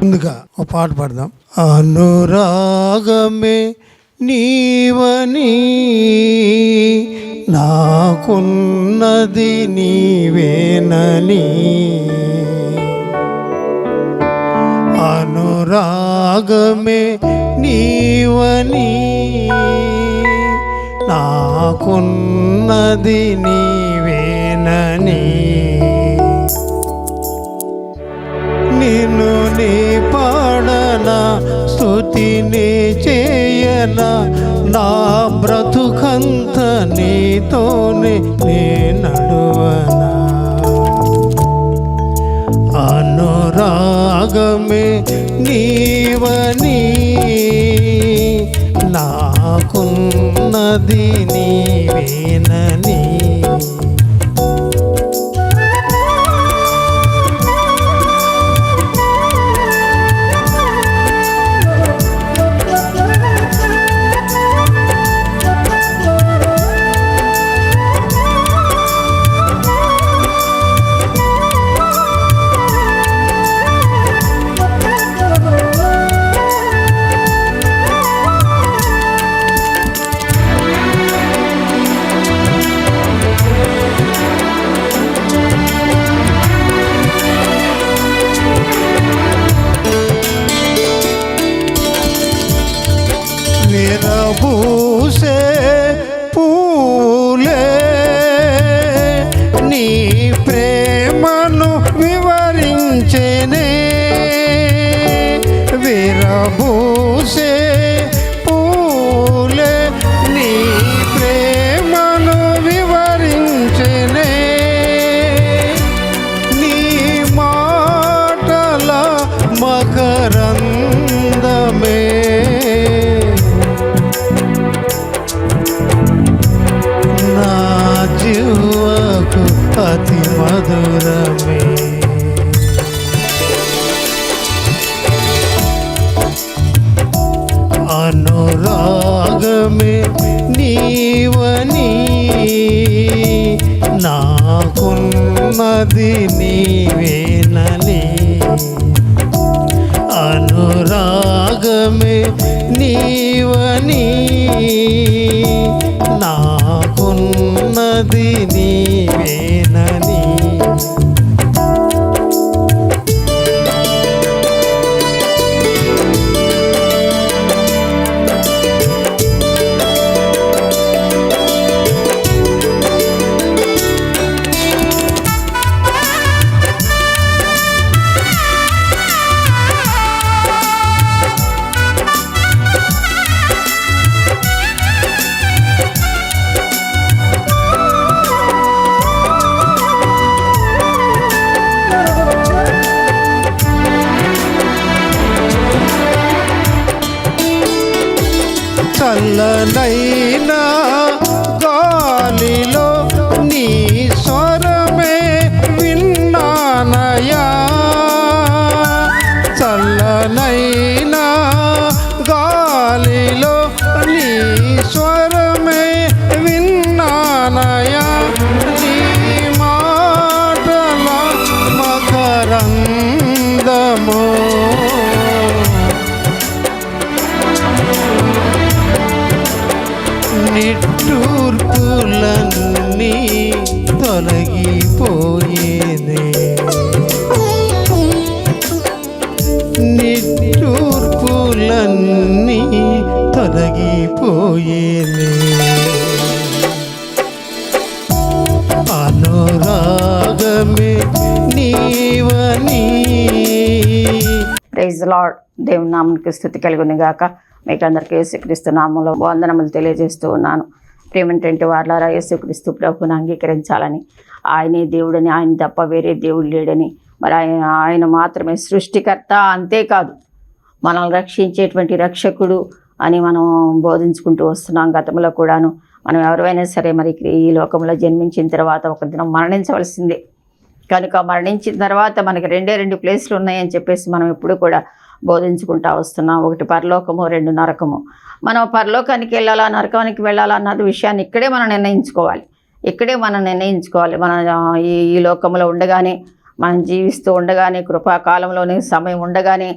ముందుగా ఒక పాట పాడదాం. అనురాగమే నీవని నాకున్నది నీవేనని, అనురాగమే నీవని నాకున్నది నీవేనని, నిన్ను నీ పాడనా స్తుతిని చేయనా, నా బ్రతుకంత నీతోనే నే నడువనా. అనురాగమే నీవని నాకున్నది నీవేనని, విరబూసే పూలే నీ ప్రేమను వివరించెనే, విరబూసే పూలే నీ ప్రేమను వివరించెనే, నీ మాటల మకరందమే జీవకు అతి మధురమే. అనురాగమే నీవని నాకున్నది నీవేనని, అనురాగమే నీవని నాకున్నది నీవేనని, చల్లనైనా గాలిలో నీ స్వరమే విన్నానయా, చల్లనైనా గాలిలో నీ స్వరమే విన్నానయా, నీ మాటల మకరందమో నిట్టూర్పులన్నీ తొలగిపోయేనే, నిట్టూర్పులన్నీ తొలగిపోయేనే, అనురాగమే నీవని. Praise lord. దేవుని నామమునకు స్తుతి కలుగును గాక. మీకు అందరికీ యేసుక్రీస్తు నామములో వందనములు తెలియజేస్తూ ఉన్నాను. ప్రేమేంటంటే వార్లారా, యేసుక్రీస్తు ప్రభువును అంగీకరించాలని, ఆయనే దేవుడని, ఆయన తప్ప వేరే దేవుడు లేడని, మరి ఆయన మాత్రమే సృష్టికర్త, అంతేకాదు మనల్ని రక్షించేటువంటి రక్షకుడు అని మనం బోధించుకుంటూ వస్తున్నాం. గతంలో కూడాను మనం ఎవరైనా సరే మరి ఈ లోకంలో జన్మించిన తర్వాత ఒక దినం మరణించవలసిందే. కనుక మరణించిన తర్వాత మనకి రెండు ప్లేసులు ఉన్నాయని చెప్పేసి మనం ఎప్పుడు కూడా బోధించుకుంటూ వస్తున్నాం. ఒకటి పరలోకము, 2 నరకము. మనం పరలోకానికి వెళ్ళాలా నరకానికి వెళ్ళాలా అన్నది విషయాన్ని ఇక్కడే మనం నిర్ణయించుకోవాలి. మన ఈ లోకంలో ఉండగానే, మనం జీవిస్తూ ఉండగానే, కృపాకాలంలోనే, సమయం ఉండగానే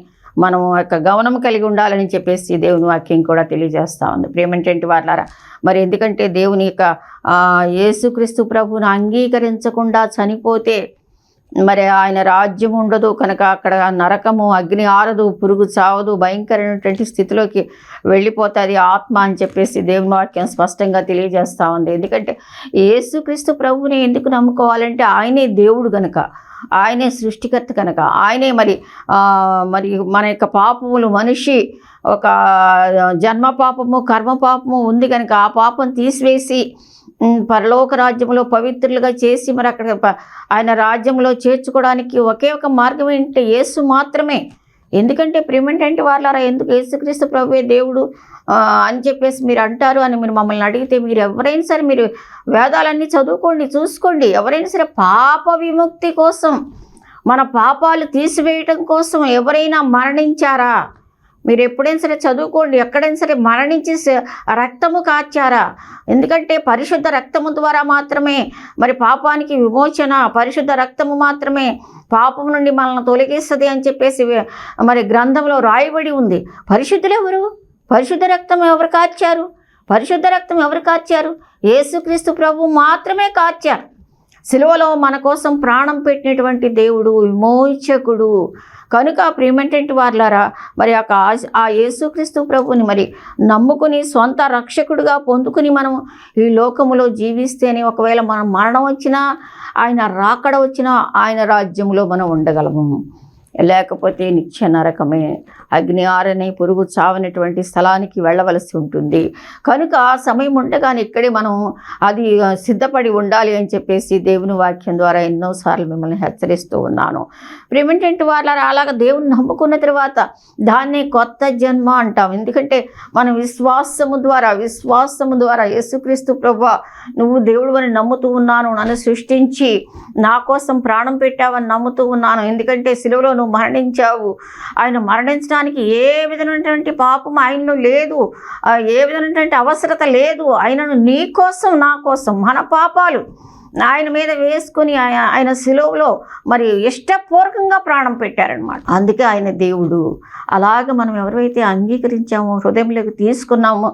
మనం యొక్క గమనం కలిగి ఉండాలని చెప్పేసి దేవుని వాక్యం కూడా తెలియజేస్తూ ఉంది. ప్రేమేంటంటే వాళ్ళారా, మరి ఎందుకంటే దేవుని యొక్క యేసుక్రీస్తు ప్రభువును అంగీకరించకుండా చనిపోతే మరి ఆయన రాజ్యం ఉండదు కనుక అక్కడ నరకము, అగ్ని ఆరదు, పురుగు చావదు, భయంకరమైనటువంటి స్థితిలోకి వెళ్ళిపోతుంది ఆత్మ అని చెప్పేసి దేవుని వాక్యం స్పష్టంగా తెలియజేస్తూ ఉంది. ఎందుకంటే యేసుక్రీస్తు ప్రభువుని ఎందుకు నమ్ముకోవాలంటే ఆయనే దేవుడు కనుక, ఆయనే సృష్టికర్త కనుక, ఆయనే మరి మన యొక్క పాపములు, మనిషి ఒక జన్మ పాపము, కర్మ పాపము ఉంది కనుక ఆ పాపం తీసివేసి పరలోక రాజ్యంలో పవిత్రులుగా చేసి మరి అక్కడ ఆయన రాజ్యంలో చేర్చుకోవడానికి ఒకే ఒక మార్గం ఏంటంటే యేసు మాత్రమే. ఎందుకంటే ప్రేమేంటంటే వాళ్ళారా, ఎందుకు యేసుక్రీస్తు ప్రభువే దేవుడు అని చెప్పేసి మీరు అంటారు అని మీరు మమ్మల్ని అడిగితే, మీరు ఎవరైనా సరే మీరు వేదాలన్నీ చదువుకోండి, చూసుకోండి. ఎవరైనా సరే పాప విముక్తి కోసం, మన పాపాలు తీసివేయటం కోసం ఎవరైనా మరణించారా? మీరు ఎప్పుడైనా సరే చదువుకోండి, ఎక్కడైనా సరే మరణించి రక్తము కార్చారా? ఎందుకంటే పరిశుద్ధ రక్తము ద్వారా మాత్రమే మరి పాపానికి విమోచన, పరిశుద్ధ రక్తము మాత్రమే పాపం నుండి మనల్ని తొలగిస్తుంది అని చెప్పేసి మరి గ్రంథంలో రాయబడి ఉంది. పరిశుద్ధులు ఎవరు? పరిశుద్ధ రక్తం ఎవరు కార్చారు? పరిశుద్ధ రక్తం ఎవరు కార్చారు? యేసుక్రీస్తు ప్రభు మాత్రమే కార్చారు. సిలువలో మన కోసం ప్రాణం పెట్టినటువంటి దేవుడు, విమోచకుడు కనుక ప్రేమేంటంటే వాళ్ళారా, మరి ఆ యేసుక్రీస్తు ప్రభుని మరి నమ్ముకుని సొంత రక్షకుడిగా పొందుకుని మనం ఈ లోకములో జీవిస్తేనే ఒకవేళ మనం మరణం వచ్చినా, ఆయన రాకడ వచ్చినా ఆయన రాజ్యంలో మనం ఉండగలము. లేకపోతే నిత్య నరకమే, అగ్ని ఆరని, పురుగు చావనటువంటి స్థలానికి వెళ్ళవలసి ఉంటుంది. కనుక ఆ సమయం ఉండగానే ఇక్కడే మనం అది సిద్ధపడి ఉండాలి అని చెప్పేసి దేవుని వాక్యం ద్వారా ఎన్నోసార్లు మిమ్మల్ని హెచ్చరిస్తూ ఉన్నాను. ప్రేమేంటంటే వాళ్ళ అలాగ దేవుని నమ్ముకున్న తర్వాత దాన్నే కొత్త జన్మ అంటాం. ఎందుకంటే మనం విశ్వాసము ద్వారా యేసుక్రీస్తు ప్రభువా నువ్వు దేవుడు అని నమ్ముతూ ఉన్నాను, నన్ను సృష్టించి నా కోసం ప్రాణం పెట్టావని నమ్ముతూ ఉన్నాను. ఎందుకంటే సిలువలో నువ్వు మరణించావు. ఆయన మరణించడానికి ఏ విధమైనటువంటి పాపం ఆయనలో లేదు, ఏ విధమైనటువంటి అవసరత లేదు. ఆయనను నీ కోసం, నా కోసం, మన పాపాలు ఆయన మీద వేసుకుని ఆయన సిలువలో మరి ఇష్టపూర్వకంగా ప్రాణం పెట్టారనమాట. అందుకే ఆయన దేవుడు. అలాగ మనం ఎవరైతే అంగీకరించామో, హృదయంలోకి తీసుకున్నామో,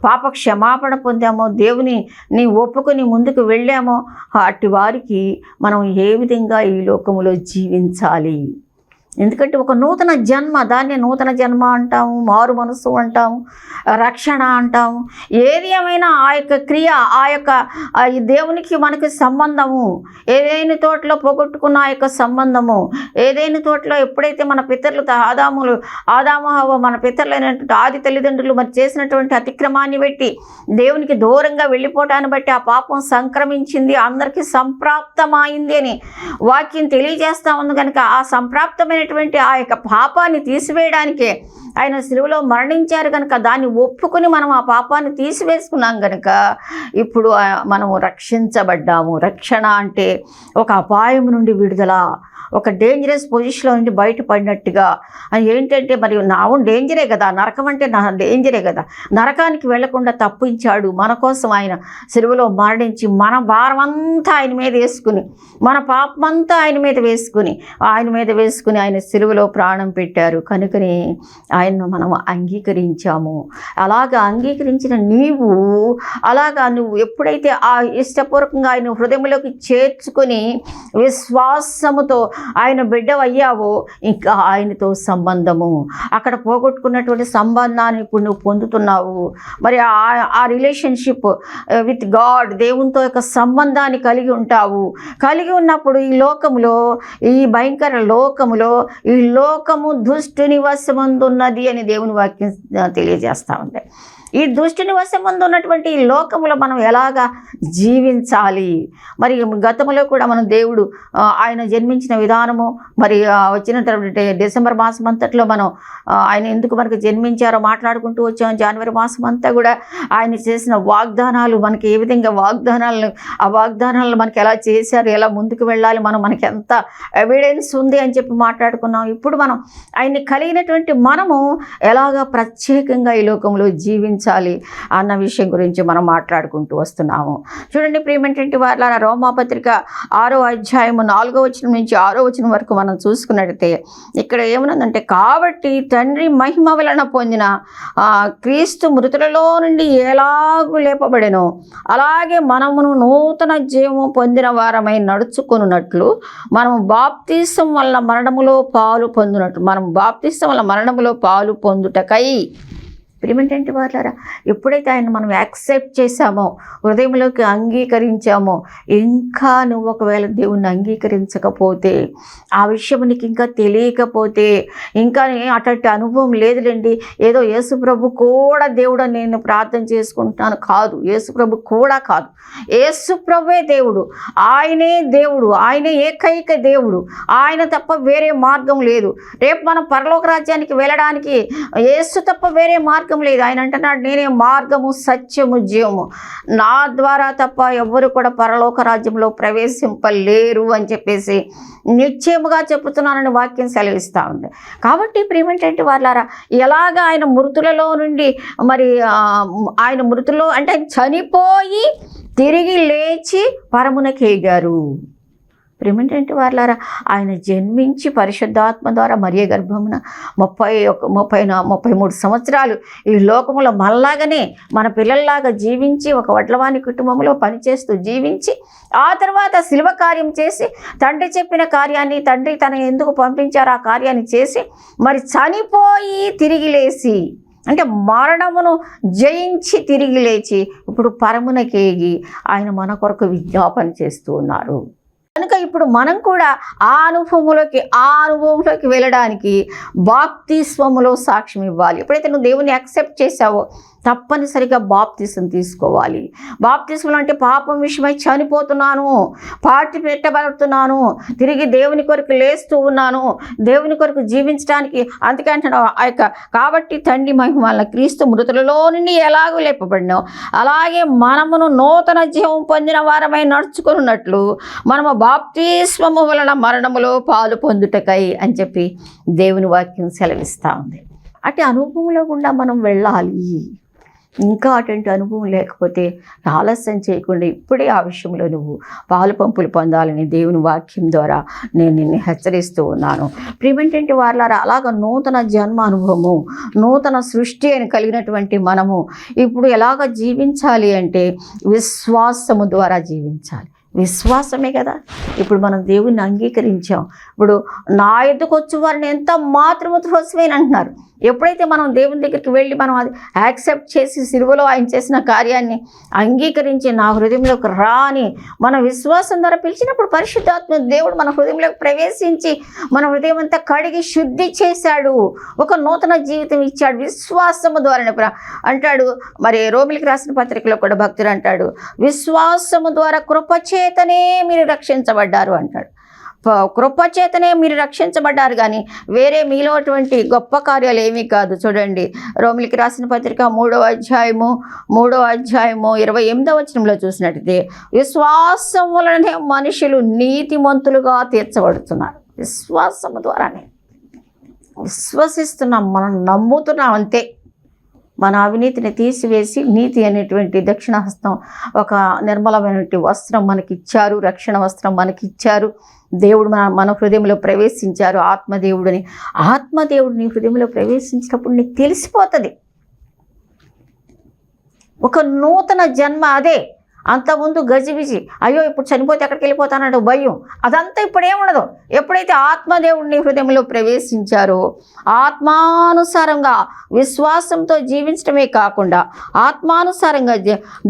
పాప క్షమాపణ పొందామో, దేవుని నీ ఒప్పుకొని ముందుకు వెళ్ళామో, అట్టి వారికి మనం ఏ విధంగా ఈ లోకములో జీవించాలి. ఎందుకంటే ఒక నూతన జన్మ, దాన్ని నూతన జన్మ అంటాము, మారు మనసు అంటాము, రక్షణ అంటాము. ఏది ఏమైనా ఆ యొక్క క్రియ, ఆ యొక్క దేవునికి మనకి సంబంధము, ఏదైనా తోటలో పోగొట్టుకున్న ఆ యొక్క సంబంధము, ఏదైనా తోటలో ఎప్పుడైతే మన పితరులు ఆదాము హవ్వ మన పితరులైనటువంటి ఆది తల్లిదండ్రులు మరి చేసినటువంటి అతిక్రమాన్ని బట్టి దేవునికి దూరంగా వెళ్ళిపోవటాన్ని బట్టి ఆ పాపం సంక్రమించింది, అందరికీ సంప్రాప్తమైంది అని వాక్యం తెలియజేస్తూ ఉంది. కనుక ఆ సంప్రాప్తమైన ఆ యొక్క పాపాన్ని తీసివేయడానికే ఆయన సిలువలో మరణించారు కనుక దాన్ని ఒప్పుకుని మనం ఆ పాపాన్ని తీసివేసుకున్నాం కనుక ఇప్పుడు మనము రక్షించబడ్డాము. రక్షణ అంటే ఒక అపాయం నుండి విడుదల, ఒక డేంజరస్ పొజిషన్లో నుండి బయటపడినట్టుగా. ఏంటంటే మరి డేంజరే కదా, నరకం అంటే డేంజరే కదా, నరకానికి వెళ్లకుండా తప్పించాడు మన కోసం. ఆయన సిలువలో మరణించి మన భారం అంతా ఆయన మీద వేసుకుని, మన పాపమంతా ఆయన మీద వేసుకుని ఆయన సిలువలో ప్రాణం పెట్టారు. కనుకనే ఆయన్ను మనం అంగీకరించాము. అలాగా అంగీకరించిన నువ్వు ఎప్పుడైతే ఆ ఇష్టపూర్వకంగా ఆయన హృదయంలోకి చేర్చుకొని విశ్వాసముతో ఆయన బిడ్డవయ్యావో, ఇంకా ఆయనతో సంబంధము, అక్కడ పోగొట్టుకున్నటువంటి సంబంధాన్ని ఇప్పుడు నువ్వు పొందుతున్నావు. మరి ఆ రిలేషన్షిప్ విత్ గాడ్, దేవునితో యొక్క సంబంధాన్ని కలిగి ఉంటావు. కలిగి ఉన్నప్పుడు ఈ లోకములో, ఈ భయంకర లోకములో, ఈ లోకము దుష్టుని వశమందున్నది అని దేవుని వాక్యం తెలియజేస్తూ ఉంది. ఈ దుష్టుని వశమందు ఉన్నటువంటి ఈ లోకములో మనం ఎలాగా జీవించాలి? మరి గతంలో కూడా మనం దేవుడు ఆయన జన్మించిన విధానము, మరి వచ్చినటువంటి డిసెంబర్ మాసం అంతట్లో మనం ఆయన ఎందుకు మనకు జన్మించారో మాట్లాడుకుంటూ వచ్చాము. జనవరి మాసం అంతా కూడా ఆయన చేసిన వాగ్దానాలు, మనకి ఏ విధంగా ఆ వాగ్దానాలు మనకి ఎలా చేశారు, ఎలా ముందుకు వెళ్ళాలి, మనకి ఎంత ఎవిడెన్స్ ఉంది అని చెప్పి మాట్లాడుకున్నాం. ఇప్పుడు మనం ఆయన్ని కలిగినటువంటి మనము ఎలాగా ప్రత్యేకంగా ఈ లోకంలో జీవించాలి జీవించాలి అన్న విషయం గురించి మనం మాట్లాడుకుంటూ వస్తున్నాము. చూడండి ప్రియమైనటువంటి వారలారా, రోమాపత్రిక 6వ అధ్యాయము 4వ వచనం నుంచి 6వ వచనం వరకు మనం చూసుకున్నట్లయితే ఇక్కడ ఏమన్నదంటే, కాబట్టి తండ్రి మహిమ వలన పొందిన క్రీస్తు మృతులలో నుండి ఎలాగూ లేపబడెనో అలాగే మనమును నూతన జీవము పొందిన వారమై నడుచుకున్నట్లు మనము బాప్తిసం వల్ల మరణములో పాలు పొందుటకై. ప్రియమైనటువంటి వారలారా, ఎప్పుడైతే ఆయన మనం యాక్సెప్ట్ చేశామో, హృదయంలోకి అంగీకరించామో, ఇంకా నువ్వు ఒకవేళ దేవుణ్ణి అంగీకరించకపోతే, ఆ విషయం నీకు ఇంకా తెలియకపోతే, ఇంకా అటువంటి అనుభవం లేదులేండి, ఏదో యేసుప్రభు కూడా దేవుడు నేను ప్రార్థన చేసుకుంటున్నాను కాదు, యేసుప్రభు కూడా కాదు, యేసుప్రభువే దేవుడు, ఆయనే దేవుడు, ఆయనే ఏకైక దేవుడు, ఆయన తప్ప వేరే మార్గం లేదు. రేపు మనం పరలోక రాజ్యానికి వెళ్ళడానికి యేసు తప్ప వేరే మార్గం లేదు. ఆయన అంటున్నాడు, నేనే మార్గము సత్యము జీవము, నా ద్వారా తప్ప ఎవ్వరు కూడా పరలోక రాజ్యంలో ప్రవేశింపలేరు అని చెప్పేసి నిశ్చయముగా చెప్పుతున్నానని వాక్యం సెలవిస్తూ ఉంది. కాబట్టి ప్రియమైనటువంటి వారలారా, ఎలాగ ఆయన మృతులలో నుండి ఆయన మృతుల్లో అంటే ఆయన చనిపోయి తిరిగి లేచి పరమునకి ఎగారు. ప్రియమైనటువంటి వారలారా, ఆయన జన్మించి పరిశుద్ధాత్మ ద్వారా మరియ గర్భమున 33 సంవత్సరాలు ఈ లోకంలో మనలాగానే మన పిల్లల్లాగా జీవించి, ఒక వడ్లవాణి కుటుంబంలో పనిచేస్తూ జీవించి, ఆ తర్వాత శిలువ కార్యం చేసి, తండ్రి చెప్పిన కార్యాన్ని, తండ్రి తన ఎందుకు పంపించారో ఆ కార్యాన్ని చేసి, మరి చనిపోయి తిరిగి లేచి, అంటే మరణమును జయించి తిరిగి లేచి ఇప్పుడు పరమునకేగి ఆయన మన కొరకు విజ్ఞాపన చేస్తూ ఉన్నారు. కనుక ఇప్పుడు మనం కూడా ఆ అనుభవంలోకి వెళ్ళడానికి బాప్తిస్మములో సాక్ష్యం ఇవ్వాలి. ఎప్పుడైతే నువ్వు దేవుని యాక్సెప్ట్ చేసావో తప్పనిసరిగా బాప్తిసం తీసుకోవాలి. బాప్తిస్మం అంటే పాపం విషయమై చనిపోతున్నాను, పాటి పెట్టబడుతున్నాను, తిరిగి దేవుని కొరకు లేస్తూ ఉన్నాను, దేవుని కొరకు జీవించడానికి. అందుకే అంటున్నావు కాబట్టి తండ్రి మహిమ వలన క్రీస్తు మృతులలో నుండి ఎలాగూ లేపబడినో అలాగే మనమును నూతన జీవం పొందిన వారమై నడుచుకున్నట్లు మనము బాప్తిస్మము వలన మరణములో పాలు పొందుటకై అని చెప్పి దేవుని వాక్యం సెలవిస్తూ ఉంది. అటు అనుభవంలో గుండా మనం వెళ్ళాలి. ఇంకా అటువంటి అనుభవం లేకపోతే ఆలస్యం చేయకుండా ఇప్పుడే ఆ విషయంలో నువ్వు పాలు పంపులు పొందాలని దేవుని వాక్యం ద్వారా నేను నిన్ను హెచ్చరిస్తూ ఉన్నాను. ప్రియమైనటువంటి వారలారా, అలాగ నూతన జన్మ అనుభవము, నూతన సృష్టి అని కలిగినటువంటి మనము ఇప్పుడు ఎలాగ జీవించాలి అంటే విశ్వాసము ద్వారా జీవించాలి. విశ్వాసమే కదా ఇప్పుడు మనం దేవుణ్ణి అంగీకరించాం. ఇప్పుడు నా ఎద్దుకు వచ్చి వారిని ఎంత మాత్రము త్రోసివేయను అంటున్నారు. ఎప్పుడైతే మనం దేవుని దగ్గరికి వెళ్ళి మనం అది యాక్సెప్ట్ చేసి సిలువలో ఆయన చేసిన కార్యాన్ని అంగీకరించి నా హృదయంలోకి రాని మన విశ్వాసం ద్వారా పిలిచినప్పుడు పరిశుద్ధాత్మ దేవుడు మన హృదయంలోకి ప్రవేశించి మన హృదయం అంతా కడిగి శుద్ధి చేశాడు, ఒక నూతన జీవితం ఇచ్చాడు విశ్వాసము ద్వారానే అంటాడు. మరి రోమిలికి రాసిన పత్రికలో కూడా భక్తుడు అంటాడు, విశ్వాసము ద్వారా కృపచేతనే మీరు రక్షించబడ్డారు అంటాడు. కృపచేతనే మీరు రక్షించబడ్డారు, కానీ వేరే మీలో అటువంటి గొప్ప కార్యాలు ఏమీ కాదు. చూడండి రోమిలికి రాసిన పత్రిక 3వ అధ్యాయము 28వ వచనంలో చూసినట్టయితే, విశ్వాసం వలనే మనుషులు నీతిమంతులుగా తీర్చబడుతున్నారు. విశ్వాసము ద్వారానే విశ్వసిస్తున్నాం, మనం నమ్ముతున్నాం అంతే. మన అవినీతిని తీసివేసి నీతి అనేటువంటి దక్షిణ హస్తం, ఒక నిర్మలమైనటువంటి వస్త్రం మనకిచ్చారు, రక్షణ వస్త్రం మనకిచ్చారు. దేవుడు మన హృదయంలో ప్రవేశించారు, ఆత్మదేవుడిని. ఆత్మదేవుడు నీ హృదయంలో ప్రవేశించినప్పుడు నీకు తెలిసిపోతుంది ఒక నూతన జన్మ. అదే అంతకుముందు గజిబిజి, అయ్యో ఇప్పుడు చనిపోతే ఎక్కడికి వెళ్ళిపోతానంటే భయం, అదంతా ఇప్పుడు ఏముండదు. ఎప్పుడైతే ఆత్మదేవుడిని హృదయంలో ప్రవేశించారో, ఆత్మానుసారంగా విశ్వాసంతో జీవించడమే కాకుండా ఆత్మానుసారంగా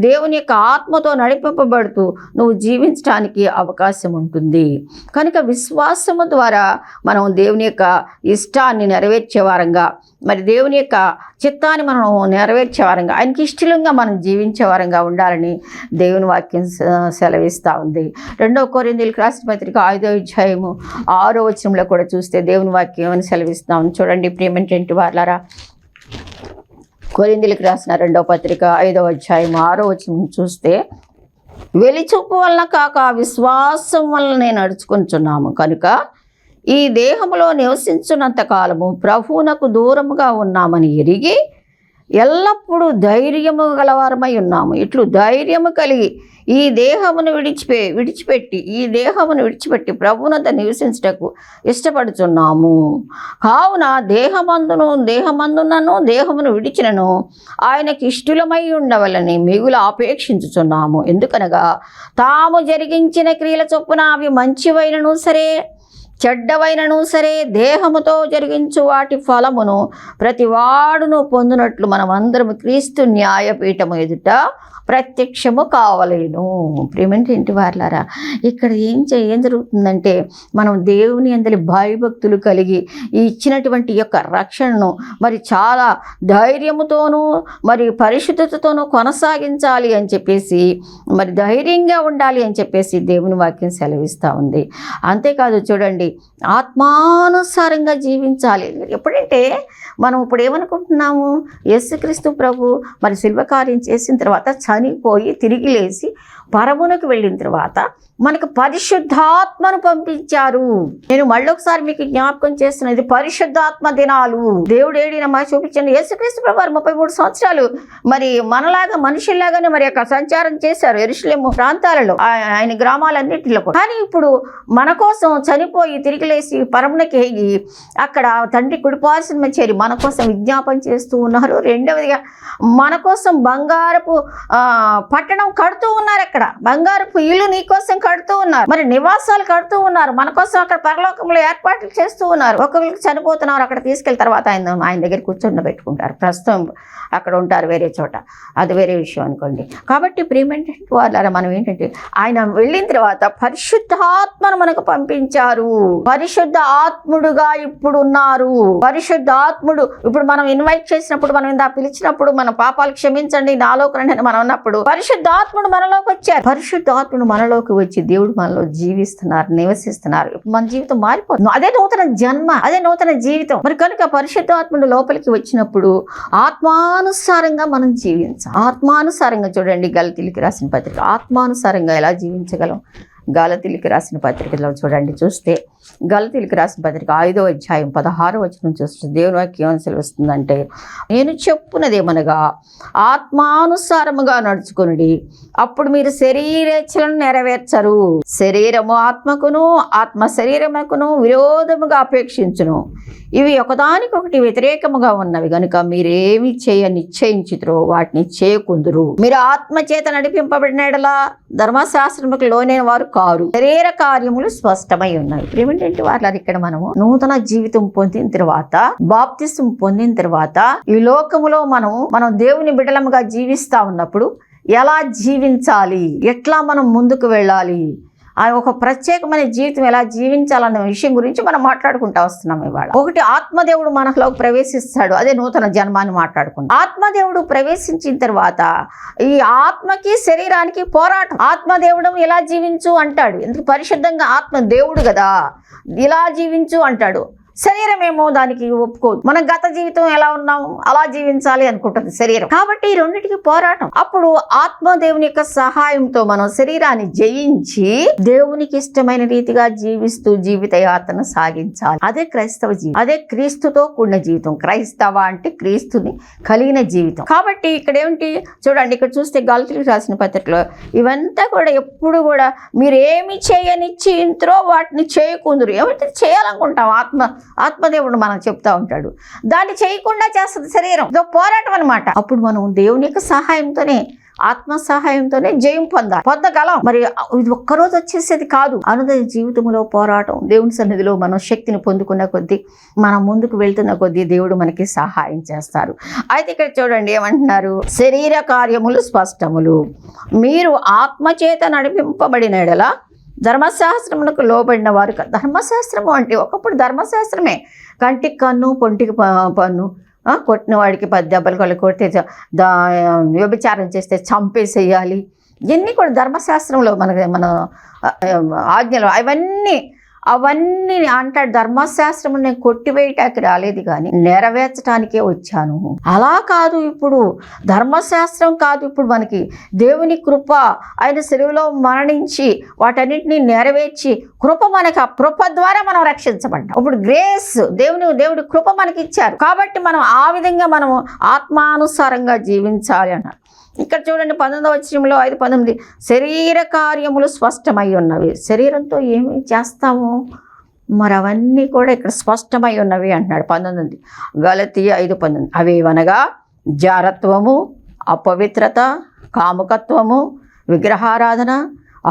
దేవుని యొక్క ఆత్మతో నడిపింపబడుతూ నువ్వు జీవించడానికి అవకాశం ఉంటుంది. కనుక విశ్వాసము ద్వారా మనం దేవుని యొక్క ఇష్టాన్ని నెరవేర్చే వారంగా, మరి దేవుని యొక్క చిత్తాన్ని మనం నెరవేర్చే వారంగా, ఆయనకి ఇష్టంగా మనం జీవించే వారంగా ఉండాలని దేవుని వాక్యం సెలవిస్తూ ఉంది. 2వ కొరింథీయులకు రాసిన పత్రిక 5వ అధ్యాయము 6వ వచనంలో కూడా చూస్తే దేవుని వాక్యం అని సెలవిస్తూ ఉంది. చూడండి ప్రియమైనటువంటి వారలారా, కొరింథీయులకు రాసిన 2వ పత్రిక 5వ అధ్యాయం 6వ వచనం చూస్తే, వెలిచూపు వలన కాక విశ్వాసం వలన నడుచుకుంటున్నాము కనుక ఈ దేహములో నివసించున్నంత కాలము ప్రభువునకు దూరముగా ఉన్నామని ఎరిగి ఎల్లప్పుడూ ధైర్యము గలవారమై ఉన్నాము. ఇట్లు ధైర్యము కలిగి ఈ దేహమును విడిచిపెట్టి ప్రభువునొద్ద నివసించుటకు ఇష్టపడుచున్నాము. కావున దేహమును విడిచినను ఆయనకి ఇష్టలమై ఉండవలని మిగులు అపేక్షించుచున్నాము. ఎందుకనగా తాము జరిగించిన క్రియల చొప్పున అవి మంచివైనను సరే చెడ్డవైనను సరే దేహముతో జరిగించు వాటి ఫలమును ప్రతివాడును పొందినట్లు మనమందరం క్రీస్తు న్యాయపీఠము ఎదుట ప్రత్యక్షము కావలేను. ప్రేమంటే ఇంటి వార్లారా, ఇక్కడ ఏం జరుగుతుందంటే మనం దేవుని అందరి భయభక్తులు కలిగి ఈ ఇచ్చినటువంటి యొక్క రక్షణను మరి చాలా ధైర్యముతోనూ మరి పరిశుద్ధతతోనూ కొనసాగించాలి అని చెప్పేసి, మరి ధైర్యంగా ఉండాలి అని చెప్పేసి దేవుని వాక్యం సెలవిస్తూ ఉంది. అంతేకాదు చూడండి, ఆత్మానుసారంగా జీవించాలి. ఎప్పుడంటే మనం ఇప్పుడు ఏమనుకుంటున్నాము, యేసుక్రీస్తు ప్రభు మరి శిల్వ కార్యం చేసిన తర్వాత చనిపోయి తిరిగి లేచి పరమునకు వెళ్ళిన తర్వాత మనకు పరిశుద్ధాత్మను పంపించారు. నేను మళ్ళొకసారి మీకు జ్ఞాపకం చేస్తున్నది పరిశుద్ధాత్మ దినాలు. దేవుడు ఏడినమ్మా చూపించండి. యేసుక్రీస్తు ప్రభు 33 సంవత్సరాలు మరి మనలాగా మనుషుల్లాగానే మరి యొక్క సంచారం చేశారు యెరూషలేము ప్రాంతాలలో, ఆయన గ్రామాలన్నింటిలో. కానీ ఇప్పుడు మన కోసం చనిపోయి తిరిగి లేచి పరమునకి ఎగి అక్కడ తండ్రి కుడిపార్శ్వన చేరి మన కోసం విజ్ఞాపన చేస్తూ ఉన్నారు. రెండవదిగా మన కోసం బంగారపు పట్టణం కడుతూ ఉన్నారు. అక్కడ బంగారపు ఇల్లు నీ కోసం కడుతూ ఉన్నారు, మరి నివాసాలు కడుతూ ఉన్నారు. మన కోసం అక్కడ పరలోకంలో ఏర్పాట్లు చేస్తూ ఉన్నారు. ఒకరికి చనిపోతున్నారు, అక్కడ తీసుకెళ్ళిన తర్వాత ఆయన దగ్గర కూర్చొని ప్రస్తుతం అక్కడ ఉంటారు వేరే చోట, అది వేరే విషయం అనుకోండి. కాబట్టి ప్రియమంటే వాళ్ళ మనం ఏంటంటే ఆయన వెళ్ళిన తర్వాత పరిశుద్ధాత్మను మనకు పంపించారు. పరిశుద్ధ ఆత్ముడుగా ఇప్పుడు ఉన్నారు. పరిశుద్ధ ఆత్ముడు ఇప్పుడు మనం ఇన్వైట్ చేసినప్పుడు, మనం ఇందా పిలిచినప్పుడు, మన పాపాలు క్షమించండి నాలోకి రండి అని మనం అన్నప్పుడు పరిశుద్ధాత్ముడు మనలోకి వచ్చారు. పరిశుద్ధాత్ముడు మనలోకి వచ్చి దేవుడు మనలో జీవిస్తున్నారు, నివసిస్తున్నారు. మన జీవితం మారిపోతుంది. అదే నూతన జన్మ, అదే నూతన జీవితం. మరి కనుక పరిశుద్ధాత్ముడు లోపలికి వచ్చినప్పుడు ఆత్మానుసారంగా మనం జీవించాలి. ఆత్మానుసారంగా చూడండి, గలతీయులకు రాసిన పత్రిక ఆత్మానుసారంగా ఎలా జీవించగలం? గలతీయులకు రాసిన పత్రికలో చూస్తే గలతీయులకు రాసిన పత్రిక 5వ అధ్యాయం 16వ వచనం చూస్తే దేవుని వాక్యం ఏమని సెలవిస్తుందంటే, నేను చెప్పున్నదేమనగా ఆత్మానుసారముగా నడుచుకొనుడి, అప్పుడు మీరు శరీరేచ్ఛలను నెరవేర్చరు. శరీరము ఆత్మకును, ఆత్మ శరీరమునకును విరోధముగా అపేక్షించును. ఇవి ఒకదానికొకటి వ్యతిరేకముగా ఉన్నవి గనుక మీరేమి నిశ్చయించుతురో వాటిని చేయకుందురు. మీరు ఆత్మ చేత నడిపింపబడినలా ధర్మశాస్త్రములకు లోనైన వారు కారు. శరీర కార్యములు స్పష్టమై ఉన్నాయి. ఏమిటంటే వాళ్ళ ఇక్కడ మనము నూతన జీవితం పొందిన తర్వాత, బాప్తిసం పొందిన తర్వాత ఈ లోకములో మనం దేవుని బిడ్డలముగా జీవిస్తా ఉన్నప్పుడు ఎలా జీవించాలి, ఎట్లా మనం ముందుకు వెళ్ళాలి, ఆ ఒక ప్రత్యేకమైన జీవితం ఎలా జీవించాలన్న విషయం గురించి మనం మాట్లాడుకుంటూ వస్తున్నాం ఇవాళ. ఒకటి, ఆత్మదేవుడు మనలోకి ప్రవేశిస్తాడు, అదే నూతన జన్మాన్ని మాట్లాడుకుంటాం. ఆత్మదేవుడు ప్రవేశించిన తర్వాత ఈ ఆత్మకి శరీరానికి పోరాటం. ఆత్మదేవుడు ఎలా జీవించు అంటాడు, ఎందుకు పరిశుద్ధంగా ఆత్మ దేవుడు కదా, ఇలా జీవించు అంటాడు. శరీరం ఏమో దానికి ఒప్పుకోదు. మనం గత జీవితం ఎలా ఉన్నాము అలా జీవించాలి అనుకుంటుంది శరీరం. కాబట్టి ఈ రెండింటికి పోరాటం. అప్పుడు ఆత్మదేవుని యొక్క సహాయంతో మనం శరీరాన్ని జయించి దేవునికి ఇష్టమైన రీతిగా జీవిస్తూ జీవిత యాత్రను సాగించాలి. అదే క్రైస్తవ జీవితం, అదే క్రీస్తుతో కూడిన జీవితం. క్రైస్తవ అంటే క్రీస్తుని కలిగిన జీవితం. కాబట్టి ఇక్కడ ఏమిటి చూడండి, ఇక్కడ చూస్తే గలతీయులకు రాసిన పత్రికలో ఇవంతా కూడా ఎప్పుడు కూడా మీరు ఏమి చేయనిచ్చిందో వాటిని చేయకుందరు. ఏమిటి చేయాలనుకుంటాం ఆత్మదేవుడు మనం చెప్తా ఉంటాడు, దాన్ని చేయకుండా చేస్తుంది శరీరం. ఇదో పోరాటం అనమాట. అప్పుడు మనం దేవుని యొక్క సహాయంతోనే, ఆత్మ సహాయంతోనే జయం పొందగలం. మరి ఇది ఒక్కరోజు వచ్చేసేది కాదు. అనుదిన జీవితంలో పోరాటం. దేవుని సన్నిధిలో మనం శక్తిని పొందుకున్న కొద్దీ, మనం ముందుకు వెళ్తున్న కొద్దీ దేవుడు మనకి సహాయం చేస్తారు. అయితే ఇక్కడ చూడండి ఏమంటున్నారు, శరీర కార్యములు స్పష్టములు, మీరు ఆత్మచేత నడిపింపబడిన ఎడల ధర్మశాస్త్రములకు లోబడిన వారు. ధర్మశాస్త్రము అంటే ఒకప్పుడు ధర్మశాస్త్రమే, కంటికి కన్ను పొంటికి పన్ను, కొట్టిన వాడికి 10 దెబ్బలు కొడితే, వ్యభిచారం చేస్తే చంపేసేయాలి. ఇవన్నీ కూడా ధర్మశాస్త్రంలో మన ఆజ్ఞలు అవన్నీ అవన్నీ అంటాడు, ధర్మశాస్త్రం నేను కొట్టివేయటానికి రాలేదు కానీ నెరవేర్చడానికే వచ్చాను. అలా కాదు, ఇప్పుడు ధర్మశాస్త్రం కాదు, ఇప్పుడు మనకి దేవుని కృప, ఆయన సెలవులో మరణించి వాటన్నిటిని నెరవేర్చి కృప మనకి, ఆ కృప ద్వారా మనం రక్షించబడ్డాం. ఇప్పుడు గ్రేస్, దేవుడి కృప మనకి ఇచ్చారు కాబట్టి మనం ఆ విధంగా మనము ఆత్మానుసారంగా జీవించాలి అన్నారు. ఇక్కడ చూడండి 19వ వచనంలో 5:19, శరీర కార్యములు స్పష్టమై ఉన్నవి. శరీరంతో ఏమి చేస్తాము మరి అవన్నీ కూడా ఇక్కడ స్పష్టమై ఉన్నవి అంటున్నాడు. 19 గలతీయ 5:19, అవేవనగా జారత్వము, అపవిత్రత, కాముకత్వము, విగ్రహారాధన,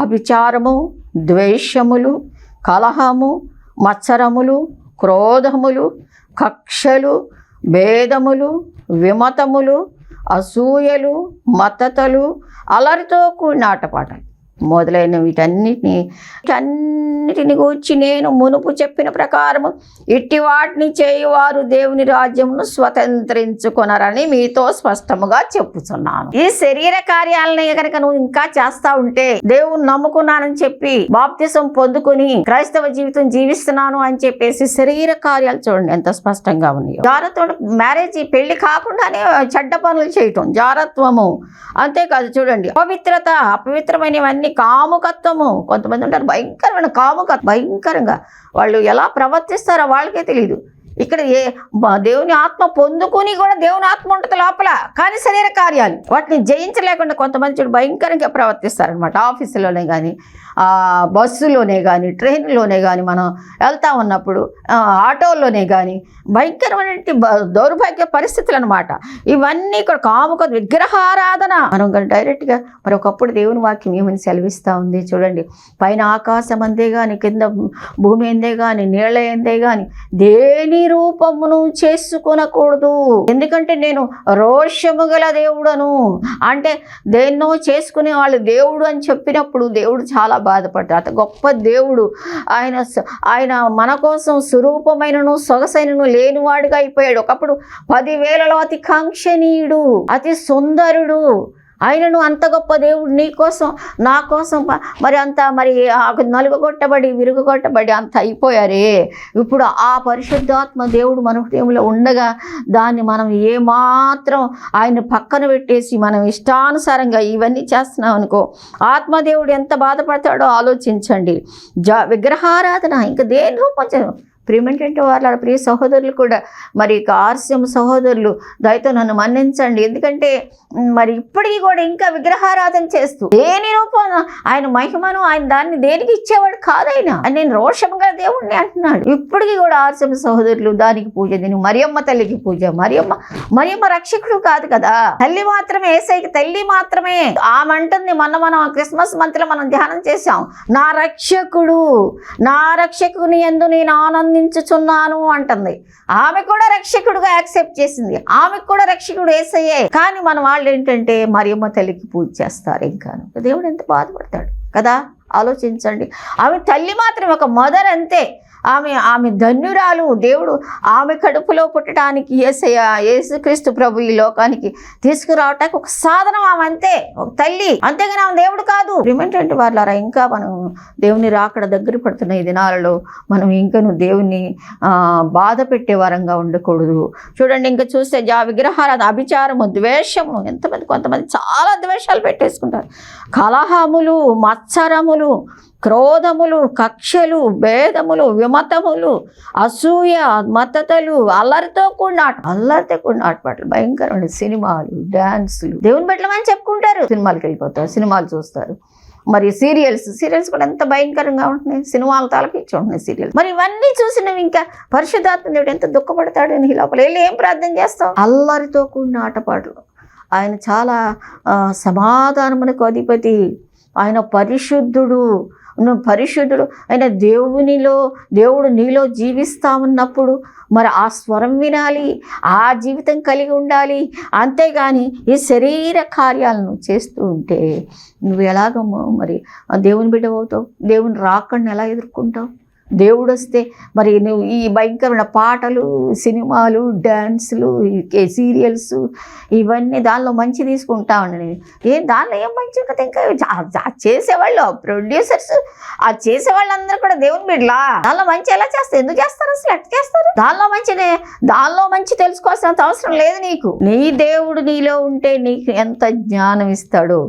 అభిచారము, ద్వేషములు, కలహము, మత్సరములు, క్రోధములు, కక్షలు, భేదములు, విమతములు, అసూయలు, మత్తతలు, అలరితో కూడిన ఆటపాటలు మొదలైన వీటన్నిటిని గూర్చి నేను మునుపు చెప్పిన ప్రకారము ఇట్టి వాటిని చేయువారు దేవుని రాజ్యమును స్వతంత్రించుకొనరని మీతో స్పష్టముగా చెప్పుచున్నాను. ఈ శరీర కార్యాలని కనుక నువ్వు ఇంకా చేస్తా ఉంటే, దేవుని నమ్ముకున్నానని చెప్పి బాప్తిసం పొందుకుని క్రైస్తవ జీవితం జీవిస్తున్నాను అని చెప్పేసి శరీర కార్యాలు చూడండి ఎంత స్పష్టంగా ఉన్నాయో. జారత్వం, మ్యారేజ్ పెళ్లి కాకుండానే చెడ్డ పనులు చేయటం జారత్వము. అంతేకాదు చూడండి, అపవిత్రత, అపవిత్రమైనవన్నీ, కాముకత్వము. కొంతమంది ఉంటారు భయంకరమైన కాముకత్వం, భయంకరంగా వాళ్ళు ఎలా ప్రవర్తిస్తారో వాళ్ళకే తెలియదు. ఇక్కడ దేవుని ఆత్మ పొందుకుని కూడా దేవుని ఆత్మ ఉంటుంది లోపల, కానీ శరీర కార్యాలు వాటిని జయించలేకుండా కొంతమంది చూడు భయంకరంగా ప్రవర్తిస్తారనమాట. ఆఫీసులోనే కానీ, బస్సులోనే కానీ, ట్రైన్లోనే కానీ, మనం వెళ్తా ఉన్నప్పుడు ఆటోల్లోనే కానీ భయంకరమైన దౌర్భాగ్య పరిస్థితులు అనమాట. ఇవన్నీ ఇక్కడ కాముక విగ్రహారాధన. మనం డైరెక్ట్గా మరి ఒకప్పుడు దేవుని వాక్యం ఏమని సెలవిస్తూ ఉంది చూడండి, పైన ఆకాశం అందే కానీ, కింద భూమి ఎందే కానీ, నీళ్ళ ఎందే కానీ దేని రూపమును చేసుకొనకూడదు, ఎందుకంటే నేను రోషము గల దేవుడను. అంటే దేన్నో చేసుకునే వాళ్ళు దేవుడు అని చెప్పినప్పుడు దేవుడు చాలా బాధపడ్డాడు. అత గొప్ప దేవుడు ఆయన మన కోసం స్వరూపమైనను సొగసైనను లేనివాడుగా అయిపోయాడు. ఒకప్పుడు 10,000లో అతి కాంక్షణీయుడు, అతి సుందరుడు. ఆయనను అంత గొప్ప దేవుడు నీ కోసం నా కోసం మరి అంత నలుగుగొట్టబడి విరుగుగొట్టబడి అంత అయిపోయారే. ఇప్పుడు ఆ పరిశుద్ధాత్మ దేవుడు మన హృదయంలో ఉండగా దాన్ని మనం ఏమాత్రం ఆయన పక్కన పెట్టేసి మనం ఇష్టానుసారంగా ఇవన్నీ చేస్తున్నాం అనుకో, ఆత్మదేవుడు ఎంత బాధపడతాడో ఆలోచించండి. విగ్రహారాధన ఇంకా దేని రూపం. ప్రియమైనటువంటి వాళ్ళ ప్రియ సహోదరులు కూడా మరి ఆర్స్యం సహోదరులు దయతో నన్ను మన్నించండి. ఎందుకంటే మరి ఇప్పటికీ కూడా ఇంకా విగ్రహారాధన చేస్తూ దేని రూపం ఆయన మహిమను ఆయన దాన్ని దేనికి ఇచ్చేవాడు కాదైన, నేను రోషంగా దేవుణ్ణి అంటున్నాడు. ఇప్పటికీ కూడా ఆర్స్యం సహోదరులు దానికి పూజ, దీనికి మరియమ్మ తల్లికి పూజ. మరియమ్మ రక్షకుడు కాదు కదా, తల్లి మాత్రమే, యేసయ్యకి తల్లి మాత్రమే. ఆమె అంటుంది, మనం క్రిస్మస్ మంత్లో మనం ధ్యానం చేశాం, నా రక్షకుని యందు నేను ఆనందించుచున్నాను అంటుంది. ఆమె కూడా రక్షకుడుగా యాక్సెప్ట్ చేసింది, ఆమెకు కూడా రక్షకుడు యేసయ్యే. కానీ మన వాళ్ళు ఏంటంటే మరియమ్మ తల్లికి పూజ చేస్తారు. ఇంకా దేవుడు ఎంత బాధపడతాడు కదా, ఆలోచించండి. ఆమె తల్లి మాత్రం ఒక మదర్ అంతే. ఆమె ధన్యురాలు. దేవుడు ఆమె కడుపులో పుట్టడానికి యేసుక్రీస్తు ప్రభు ఈ లోకానికి తీసుకురావటానికి ఒక సాధనం ఆమె అంతే, ఒక తల్లి. అంతేగాని ఆమె దేవుడు కాదు. ఏమిటంటే వాళ్ళారా, ఇంకా మనం దేవుని రాకడ దగ్గర పడుతున్న ఈ దినాలలో మనం ఇంకను దేవుని బాధ పెట్టే వారంగా ఉండకూడదు. చూడండి, ఇంకా చూస్తే విగ్రహారాధన, అభిచారము, ద్వేషము. కొంతమంది చాలా ద్వేషాలు పెట్టేసుకుంటారు. కలహములు, మత్సరములు, క్రోధములు, కక్షలు, భేదములు, విమతములు, అసూయ, మత్తతలు, అల్లరితో కూడిన ఆటపాటలు, భయంకరమైన సినిమాలు, డాన్సులు. దేవుని పెట్టమని చెప్పుకుంటారు, సినిమాలకు వెళ్ళిపోతారు, సినిమాలు చూస్తారు. మరి సీరియల్స్ కూడా ఎంత భయంకరంగా ఉంటున్నాయి, సినిమాలు తలపించి ఉంటున్నాయి సీరియల్స్. మరి ఇవన్నీ చూసినవి ఇంకా పరిశుద్ధాత్మ దేవుడు ఎంత దుఃఖపడతాడు నీ లోపల. వెళ్ళి ఏం ప్రార్థన చేస్తావు? అల్లరితో కూడిన ఆటపాటలు. ఆయన చాలా సమాధానమునకు అధిపతి, ఆయన పరిశుద్ధుడు అయిన దేవుడు నీలో జీవిస్తా ఉన్నప్పుడు మరి ఆ స్వరం వినాలి, ఆ జీవితం కలిగి ఉండాలి. అంతేగాని ఈ శరీర కార్యాలను చేస్తూ ఉంటే నువ్వు ఎలాగ మరి దేవుని బిడ్డ అవుతావు? దేవుని రాకడిని ఎలా ఎదుర్కొంటావు? దేవుడు వస్తే మరి నువ్వు ఈ భయంకరమైన పాటలు, సినిమాలు, డ్యాన్సులు, సీరియల్స్ ఇవన్నీ దానిలో మంచి తీసుకుంటా ఉండండి. దానిలో ఏం మంచి ఉంటుంది? ఇంకా చేసేవాళ్ళు ప్రొడ్యూసర్స్, ఆ చేసేవాళ్ళందరూ కూడా దేవుని బిడ్డలా. దానిలో మంచి ఎలా చేస్తారు? ఎందుకు చేస్తారు అసలు? ఎట్లా చేస్తారు? దానిలో మంచి తెలుసుకోవాల్సినంత అవసరం లేదు నీకు. నీ దేవుడు నీలో ఉంటే నీకు ఎంత జ్ఞానం ఇస్తాడో,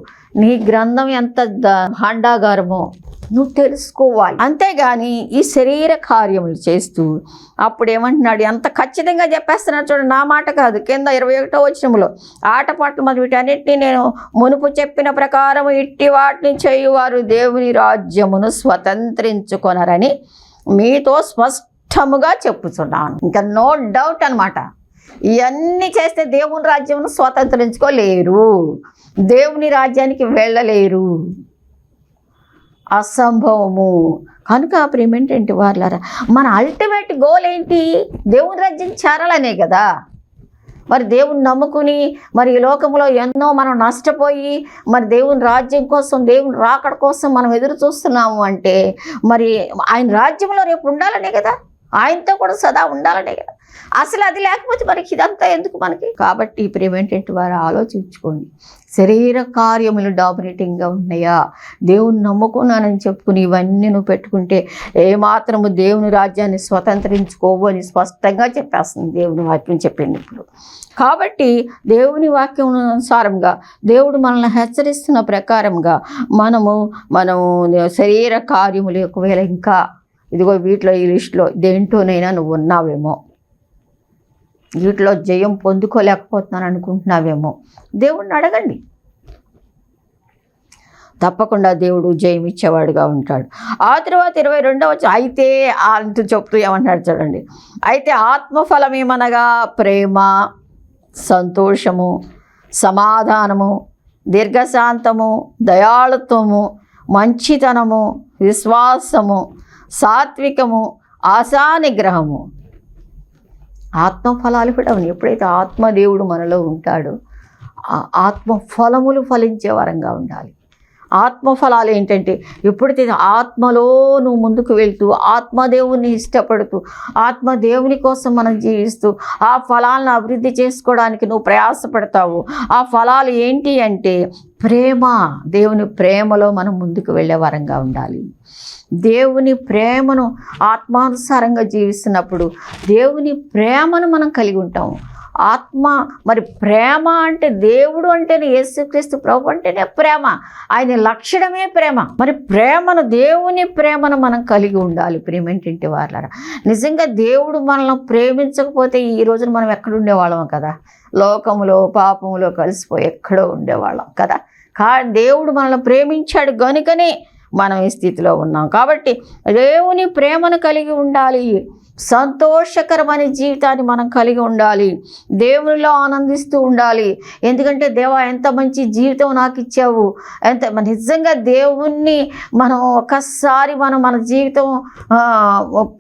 నీ గ్రంథం ఎంత భాండాగారమో నువ్వు తెలుసుకోవాలి. అంతేగాని ఈ శరీర కార్యములు చేస్తూ అప్పుడు ఏమంటున్నాడు, ఎంత ఖచ్చితంగా చెప్పేస్తున్నాడు చూడండి. నా మాట కాదు, కింద 21వ వచనంలో ఆటపాటలు మరి వీటన్నిటినీ నేను మునుపు చెప్పిన ప్రకారం ఇట్టి వాటిని చేయువారు దేవుని రాజ్యమును స్వతంత్రించుకొనరని మీతో స్పష్టముగా చెప్పుచున్నాను. ఇంకా నో డౌట్ అనమాట. ఇవన్నీ చేస్తే దేవుని రాజ్యమును స్వతంత్రించుకోలేరు, దేవుని రాజ్యానికి వెళ్ళలేరు, అసంభవము. కనుక ప్రియమేంటంటే వాళ్ళారా, మన అల్టిమేట్ గోల్ ఏంటి? దేవుని రాజ్యం చేరాలనే కదా. మరి దేవుని నమ్ముకుని మరి ఈ లోకంలో ఎన్నో మనం నష్టపోయి మరి దేవుని రాజ్యం కోసం, దేవుని రాకడ కోసం మనం ఎదురు చూస్తున్నాము అంటే మరి ఆయన రాజ్యంలో రేపు ఉండాలనే కదా, ఆయనతో కూడా సదా ఉండాలనే కదా. అసలు అది లేకపోతే మనకి ఇదంతా ఎందుకు మనకి? కాబట్టి ప్రియమేంటంటే వారు ఆలోచించుకోండి. శరీర కార్యములు డామినేటింగ్గా ఉన్నాయా? దేవుని నమ్ముకున్నానని చెప్పుకుని ఇవన్నీ నువ్వు పెట్టుకుంటే ఏమాత్రము దేవుని రాజ్యాన్ని స్వతంత్రించుకోవు అని స్పష్టంగా చెప్పేస్తుంది దేవుని వాక్యం చెప్పింది ఇప్పుడు. కాబట్టి దేవుని వాక్యం అనుసారంగా దేవుడు మనల్ని హెచ్చరిస్తున్న ప్రకారంగా మనము శరీర కార్యములు ఒకవేళ ఇంకా ఇదిగో వీటిలో ఈ లిస్టులో దేంటోనైనా నువ్వు ఉన్నావేమో, వీటిలో జయం పొందుకోలేకపోతున్నాను అనుకుంటున్నావేమో, దేవుడిని అడగండి. తప్పకుండా దేవుడు జయం ఇచ్చేవాడుగా ఉంటాడు. ఆ తర్వాత 22వ వచనం అయితే అంటూ చెప్తూ ఏమంటాడు చూడండి. అయితే ఆత్మఫలమేమనగా ప్రేమ, సంతోషము, సమాధానము, దీర్ఘశాంతము, దయాళుత్వము, మంచితనము, విశ్వాసము, సాత్వికము, ఆశానిగ్రహము. ఆత్మఫలాలు కూడా ఉన్నాయి. ఎప్పుడైతే ఆత్మదేవుడు మనలో ఉంటాడో ఆత్మఫలములు ఫలించే వరంగా ఉండాలి. ఆత్మఫలాలు ఏంటంటే ఎప్పుడైతే ఆత్మలో నువ్వు ముందుకు వెళ్తూ ఆత్మదేవుని ఇష్టపడుతూ ఆత్మదేవుని కోసం మనం జీవిస్తూ ఆ ఫలాలను అభివృద్ధి చేసుకోవడానికి నువ్వు ప్రయాసపడతావు. ఆ ఫలాలు ఏంటి అంటే ప్రేమ. దేవుని ప్రేమలో మనం ముందుకు వెళ్ళే వరంగా ఉండాలి. దేవుని ప్రేమను ఆత్మానుసారంగా జీవిస్తున్నప్పుడు దేవుని ప్రేమను మనం కలిగి ఉంటాము. ఆత్మ మరి ప్రేమ అంటే దేవుడు అంటేనే యేసుక్రీస్తు ప్రభు అంటేనే ప్రేమ. ఆయన లక్షణమే ప్రేమ. మరి ప్రేమను, దేవుని ప్రేమను మనం కలిగి ఉండాలి. ప్రేమేంటంటే వాళ్ళరా, నిజంగా దేవుడు మనల్ని ప్రేమించకపోతే ఈ రోజున మనం ఎక్కడ ఉండేవాళ్ళం కదా, లోకములో పాపములో కలిసిపోయి ఎక్కడో ఉండేవాళ్ళం కదా. దేవుడు మనల్ని ప్రేమించాడు గనుకనే మనం ఈ స్థితిలో ఉన్నాం. కాబట్టి దేవుని ప్రేమను కలిగి ఉండాలి. సంతోషకరమైన జీవితాన్ని మనం కలిగి ఉండాలి. దేవునిలో ఆనందిస్తూ ఉండాలి. ఎందుకంటే దేవా ఎంత మంచి జీవితం నాకు ఇచ్చావు, ఎంత నిజంగా దేవుణ్ణి మనం ఒక్కసారి మన జీవితం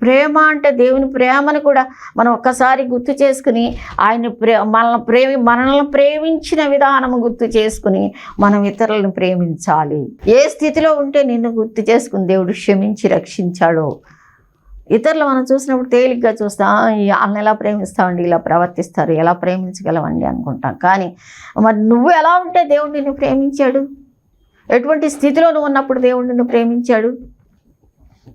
ప్రేమ అంటే దేవుని ప్రేమను కూడా మనం ఒక్కసారి గుర్తు చేసుకుని ఆయన మనల్ని ప్రేమించిన విధానం గుర్తు చేసుకుని మనం ఇతరులను ప్రేమించాలి. ఏ స్థితిలో ఉంటే నిన్ను గుర్తు చేసుకుని దేవుడు క్షమించి రక్షించాడో. ఇతరులు మనం చూసినప్పుడు తేలిగ్గా చూస్తాం, వాళ్ళని ఎలా ప్రేమిస్తామండి, ఇలా ప్రవర్తిస్తారు, ఎలా ప్రేమించగలవండి అనుకుంటాం. కానీ మరి నువ్వు ఎలా ఉంటే దేవుడు నిన్ను ప్రేమించాడు? ఎటువంటి స్థితిలో నువ్వు ఉన్నప్పుడు దేవుడు నిన్ను ప్రేమించాడు?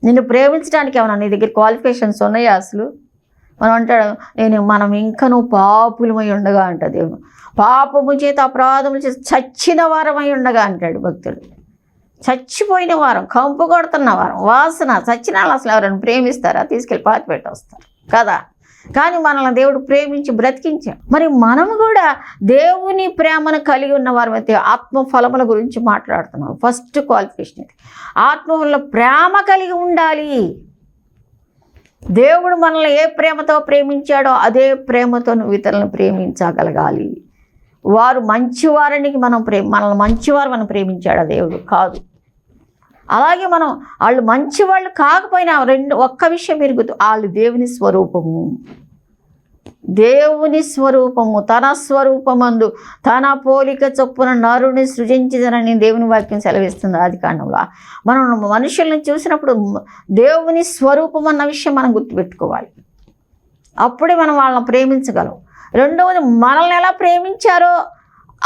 నిన్ను ప్రేమించడానికి ఏమన్నా నీ దగ్గర క్వాలిఫికేషన్స్ ఉన్నాయా అసలు? మనం ఇంకా నువ్వు పాపులమై ఉండగా అంట దేవుడు. పాపము చేత అపరాధములు చేసి చచ్చిన వారమై ఉండగా అంటాడు భక్తుడు. చచ్చిపోయిన వారం, కంపు కొడుతున్న వారం, వాసన చచ్చిన వాళ్ళు అసలు ఎవరైనా ప్రేమిస్తారా? తీసుకెళ్ళి పాతి పెట్టొస్తారు కదా. కానీ మనల్ని దేవుడు ప్రేమించి బ్రతికించాడు. మరి మనము కూడా దేవుని ప్రేమను కలిగి ఉన్న వారైతే ఆత్మఫలముల గురించి మాట్లాడుతున్నాం. ఫస్ట్ క్వాలిఫికేషన్ ఇది. ఆత్మఫల ప్రేమ కలిగి ఉండాలి. దేవుడు మనల్ని ఏ ప్రేమతో ప్రేమించాడో అదే ప్రేమతో నువ్వు ఇతరులను ప్రేమించగలగాలి. వారు మంచివారని మనల్ని మంచివారు మనం ప్రేమించాడు దేవుడు కాదు. అలాగే వాళ్ళు మంచివాళ్ళు కాకపోయినా ఒక్క విషయం ఎరుగుతూ వాళ్ళు దేవుని స్వరూపము. దేవుని స్వరూపము, తన స్వరూపమందు తన పోలిక చొప్పున నరుని సృజించదనని దేవుని వాక్యం సెలవిస్తుంది ఆదికాండంలో. మనం మనుషుల్ని చూసినప్పుడు దేవుని స్వరూపం అన్న విషయం మనం గుర్తుపెట్టుకోవాలి. అప్పుడే మనం వాళ్ళని ప్రేమించగలం. రెండవది, మనల్ని ఎలా ప్రేమించారో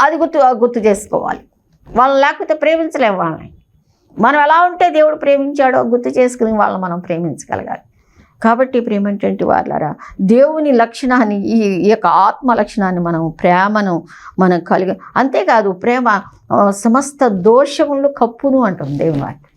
అది గుర్తు చేసుకోవాలి. వాళ్ళని లేకపోతే ప్రేమించలేము. వాళ్ళని మనం ఎలా ఉంటే దేవుడు ప్రేమించాడో గుర్తు చేసుకుని వాళ్ళని మనం ప్రేమించగలగాలి. కాబట్టి ప్రేమేంటంటే వాళ్ళరా, దేవుని లక్షణాన్ని, ఈ యొక్క ఆత్మ లక్షణాన్ని, ప్రేమను మనం కలిగి, అంతేకాదు ప్రేమ సమస్త దోషములు కప్పును అంటుంది దేవుని వాక్యం.